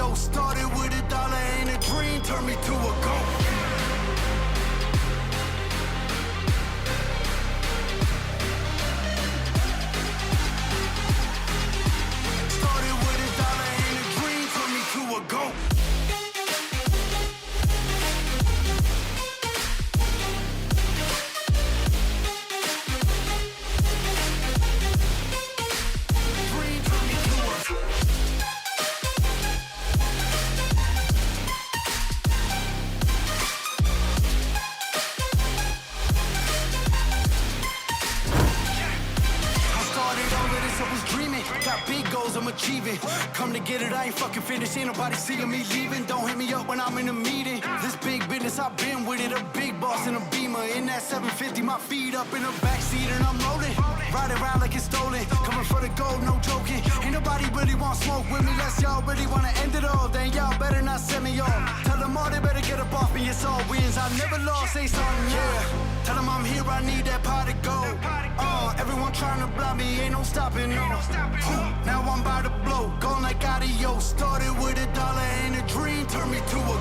adios. Started with a dollar and a dream turned me to a goat. Started with a dollar and a dream turned me to a goat. Got big goals I'm achieving. Come to get it, I ain't fucking finished. Ain't nobody seeing me leaving. Don't hit me up when I'm in a meeting. This big business, I've been with it. A big boss in a Beamer. In that 750, my feet up in the backseat and I'm rolling. Riding around like it's stolen. Coming for the gold, no joking. Ain't nobody really want smoke with me. Unless y'all really wanna end it all, then y'all better not send me off. Tell them all they better get up off me. It's all wins. I never lost, say something, yeah. Tell them I'm here, I need that pot to go. Everyone trying to block me, ain't no stopping, no. Now I'm about to blow, going like adios. Started with a dollar and a dream turned me to a